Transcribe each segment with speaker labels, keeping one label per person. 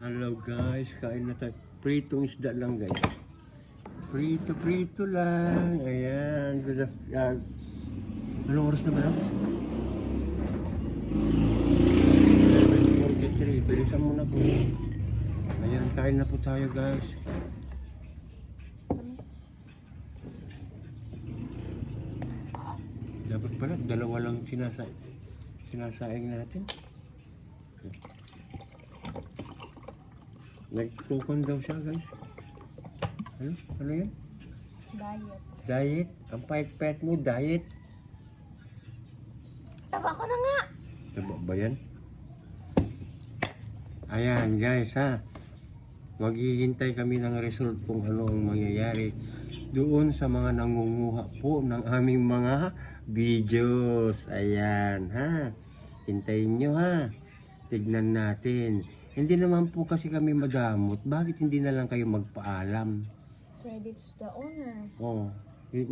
Speaker 1: Hello guys, kain na tayo. Pritong isda lang guys. Prito lang. Ayan. Anong oras na ba lang? 11:43. Bilisan muna po. Ayan, kain na po tayo guys. Dapat pala, dalawa lang sinasaing natin. Nagkukon daw siya guys. Ano yan?
Speaker 2: Diet.
Speaker 1: Diet? Ang pait-pait mo, diet?
Speaker 2: Taba ko na nga!
Speaker 1: Taba ba yan? Ayan guys ha. Maghihintay kami ng result kung ano ang mangyayari doon sa mga nangunguha po ng aming mga videos. Ayan ha. Hintayin nyo ha. Tignan natin. Hindi naman po kasi kami madamot. Bakit hindi na lang kayo magpaalam?
Speaker 2: Credits to the owner.
Speaker 1: Oh,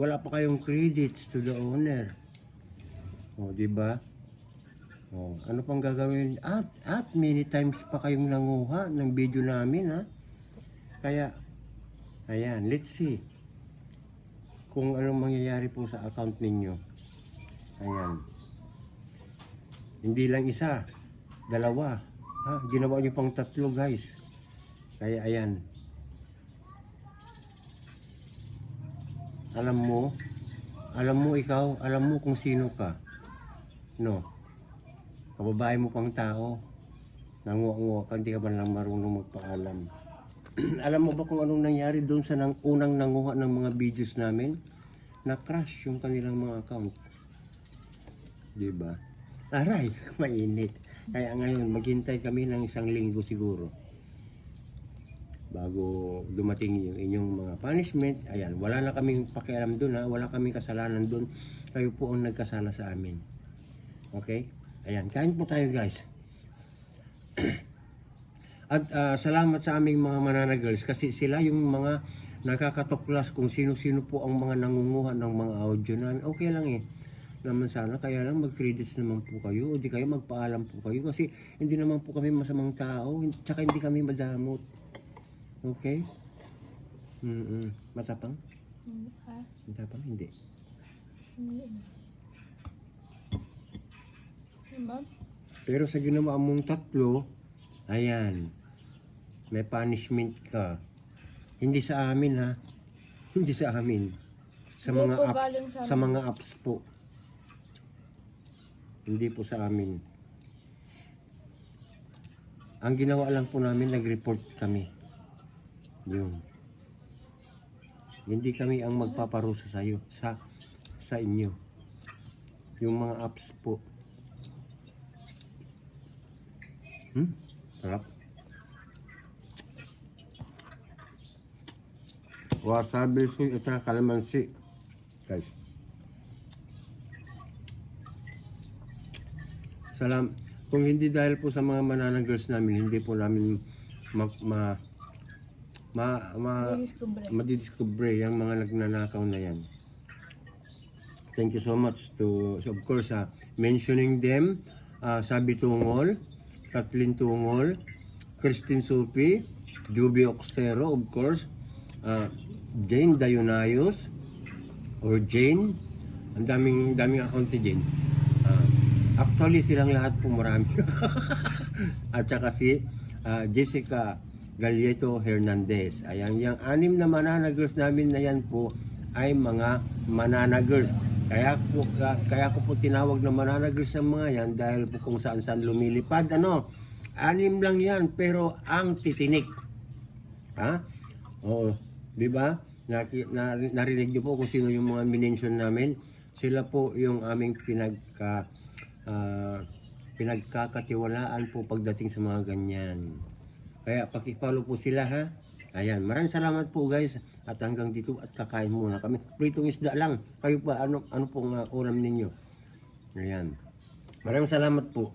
Speaker 1: wala pa kayong credits to the owner. Oh, di ba? Oh, ano pang gagawin? At many times pa kayong nanguha ng video namin, ha? Kaya, ayan, let's see kung anong mangyayari po sa account ninyo. Ayan. Hindi lang isa, dalawa. Ha, ginawa nyo pang 3 guys. Kaya ayan. Alam mo ikaw, alam mo kung sino ka. No. Kababae mo pang tao. Nanguha-nguha ka, hindi ka ba lang marunong magpaalam. Alam mo ba kung anong nangyari doon sa unang nanguha ng mga videos namin? Na-crash yung kanilang mga account. Diba? Aray, mainit. Kaya ngayon, maghintay kami ng 1 linggo siguro bago dumating yung inyong mga punishment. Ayan, wala na kaming pakialam doon ha. Wala kaming kasalanan doon. Kayo po ang nagkasala sa amin. Okay? Ayan, kain po tayo guys. At salamat sa aming mga mananagals kasi sila yung mga nakakatuklas kung sino-sino po ang mga nangunguha ng mga audio namin. Okay lang eh. Naman sana, kaya lang mag-credits naman po kayo o di kayo magpaalam po kayo kasi hindi naman po kami masamang tao, tsaka hindi kami madamot. Okay? Matapang?
Speaker 2: Ha?
Speaker 1: Matapang? Hindi.
Speaker 2: Hindi. Diba?
Speaker 1: Pero sa ginawa mong 3, ayan, may punishment ka. Hindi sa amin ha. Hindi sa amin. Sa
Speaker 2: Hindi
Speaker 1: mga
Speaker 2: po
Speaker 1: apps,
Speaker 2: galing sa
Speaker 1: sa
Speaker 2: amin.
Speaker 1: mga apps po. Hindi po sa amin. Ang ginawa lang po namin, nag-report kami. Yun. Hindi kami ang magpaparusa sa iyo, sa inyo. Yung mga apps po. Sarap. Wasabi soy at kalamansi. Guys. Kung hindi dahil po sa mga mananagals namin, hindi po namin madidiscover yung mga nagnanakaw na yan. Thank you so much to, so of course, mentioning them, Sabi Tungol, Kathleen Tungol, Christine Supi, Juby Oxtero, of course, Jane Dayunayos, or Jane, ang daming account ni Jane. Actually, silang lahat po marami. At saka si Jessica Galieto Hernandez. Ayan, yung 6 na mananagers namin na yan po ay mga mananagers. Kaya ko po tinawag na mananagers ang mga yan dahil po kung saan-saan lumilipad. 6 lang yan, pero ang titinik. Ha? Oo, di ba? Narinig niyo po kung sino yung mga minention namin. Sila po yung aming pinagkakatiwalaan po pagdating sa mga ganyan. Kaya pakipalo po sila ha. Ayan, maraming salamat po guys. At hanggang dito at kakain muna kami. Pritong isda lang. Kayo pa, ano pong ulam ninyo? Ayan. Maraming salamat po.